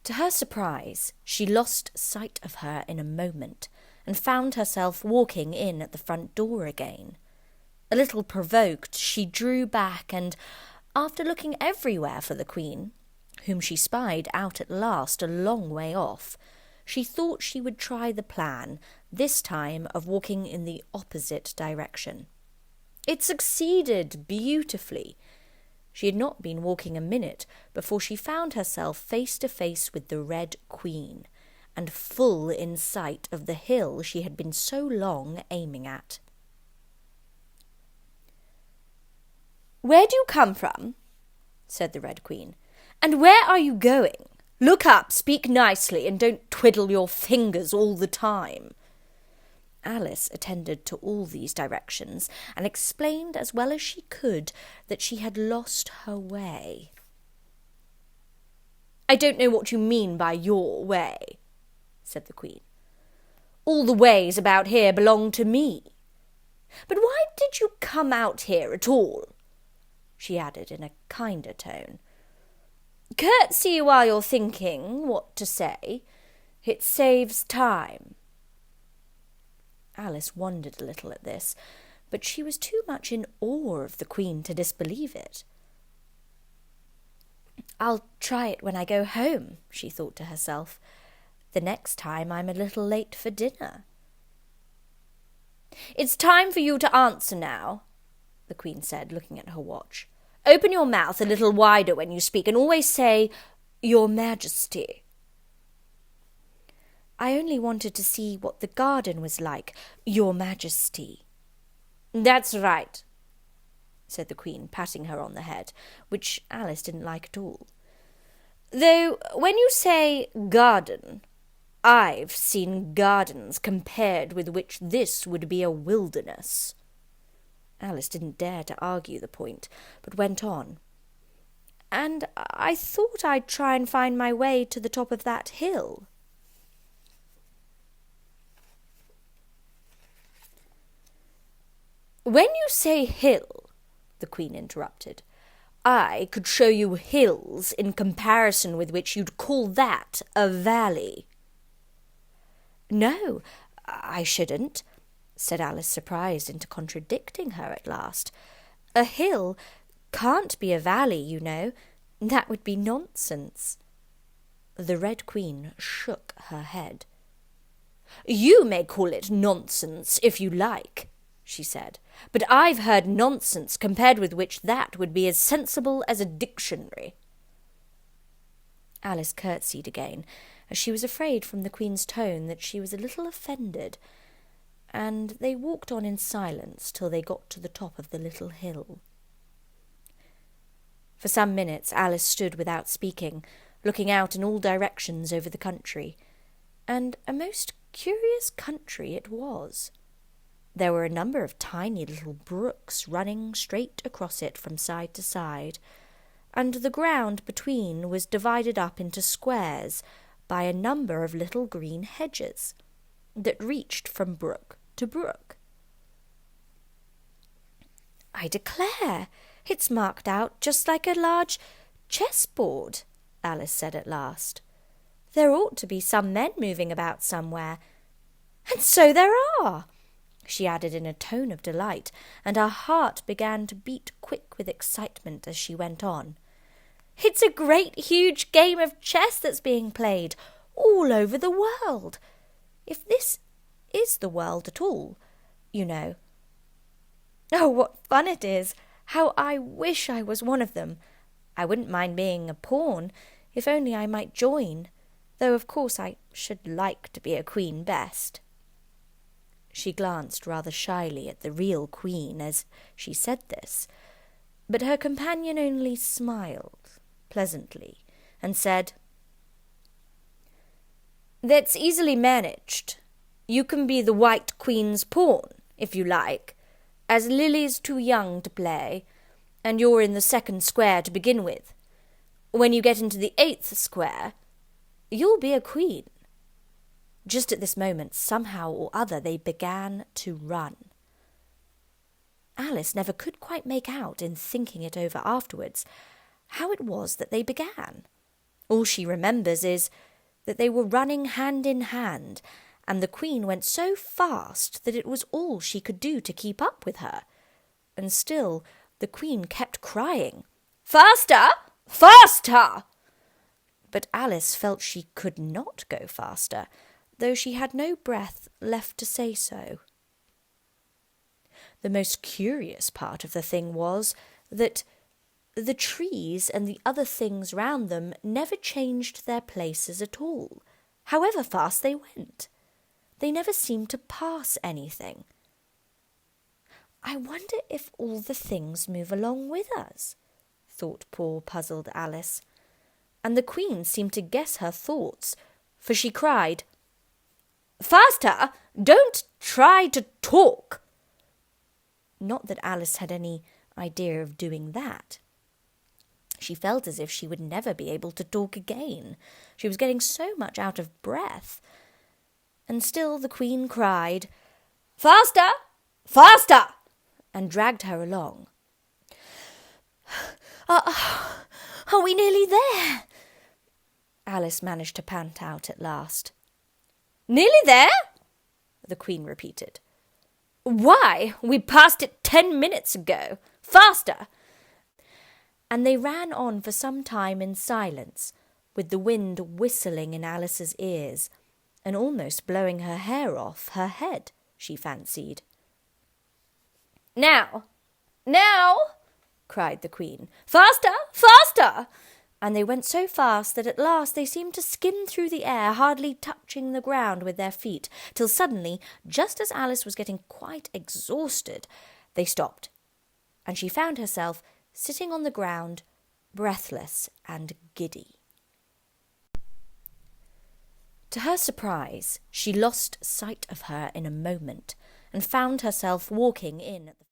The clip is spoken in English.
To her surprise, she lost sight of her in a moment and found herself walking in at the front door again. A little provoked, she drew back and, after looking everywhere for the Queen, whom she spied out at last a long way off, she thought she would try the plan, this time of walking in the opposite direction. It succeeded beautifully. She had not been walking a minute before she found herself face to face with the Red Queen, and full in sight of the hill she had been so long aiming at. "Where do you come from?" said the Red Queen. "And where are you going? Look up, speak nicely, and don't twiddle your fingers all the time." Alice attended to all these directions and explained as well as she could that she had lost her way. "I don't know what you mean by your way," said the Queen. "All the ways about here belong to me. But why did you come out here at all?" she added in a kinder tone. "Curtsy while you're thinking what to say. It saves time." Alice wondered a little at this, but she was too much in awe of the Queen to disbelieve it. "I'll try it when I go home," she thought to herself. "The next time I'm a little late for dinner." "It's time for you to answer now," the Queen said, looking at her watch. "Open your mouth a little wider when you speak, and always say, 'Your Majesty.'" "I only wanted to see what the garden was like, Your Majesty." "That's right," said the Queen, patting her on the head, which Alice didn't like at all. "Though when you say garden, I've seen gardens compared with which this would be a wilderness." Alice didn't dare to argue the point, but went on. "And I thought I'd try and find my way to the top of that hill." "When you say hill," the Queen interrupted, "I could show you hills in comparison with which you'd call that a valley." "No, I shouldn't," said Alice, surprised into contradicting her at last. "A hill can't be a valley, you know. That would be nonsense." The Red Queen shook her head. "You may call it nonsense if you like," she said, "but I've heard nonsense compared with which that would be as sensible as a dictionary." Alice curtsied again, as she was afraid from the Queen's tone that she was a little offended, and they walked on in silence till they got to the top of the little hill. For some minutes Alice stood without speaking, looking out in all directions over the country, and a most curious country it was. There were a number of tiny little brooks running straight across it from side to side, and the ground between was divided up into squares by a number of little green hedges that reached from brook to brook. "I declare, it's marked out just like a large chessboard," Alice said at last. "There ought to be some men moving about somewhere. And so there are," she added in a tone of delight, and her heart began to beat quick with excitement as she went on. "It's a great huge game of chess that's being played all over the world. If this is the world at all, you know. Oh, what fun it is! How I wish I was one of them. I wouldn't mind being a pawn, if only I might join, though of course I should like to be a queen best." She glanced rather shyly at the real Queen as she said this, but her companion only smiled pleasantly and said, "That's easily managed. You can be the White Queen's pawn, if you like, as Lily's too young to play, and you're in the second square to begin with. When you get into the 8th square, you'll be a queen." Just at this moment, somehow or other, they began to run. Alice never could quite make out, in thinking it over afterwards, how it was that they began. All she remembers is that they were running hand in hand, and the Queen went so fast that it was all she could do to keep up with her. And still the Queen kept crying, "Faster! Faster!" But Alice felt she could not go faster, though she had no breath left to say so. The most curious part of the thing was that the trees and the other things round them never changed their places at all, however fast they went. They never seemed to pass anything. "I wonder if all the things move along with us," thought poor puzzled Alice. And the Queen seemed to guess her thoughts, for she cried, "Faster! Don't try to talk!" Not that Alice had any idea of doing that. She felt as if she would never be able to talk again. She was getting so much out of breath. And still the Queen cried, "Faster! Faster!" and dragged her along. Are we nearly there?" Alice managed to pant out at last. "Nearly there?" the Queen repeated. "Why, we passed it 10 minutes ago. Faster!" And they ran on for some time in silence, with the wind whistling in Alice's ears, and almost blowing her hair off her head, she fancied. Now, cried the Queen. "Faster, faster!" And they went so fast that at last they seemed to skim through the air, hardly touching the ground with their feet, till suddenly, just as Alice was getting quite exhausted, they stopped, and she found herself sitting on the ground, breathless and giddy. To her surprise, she lost sight of her in a moment, and found herself walking in at the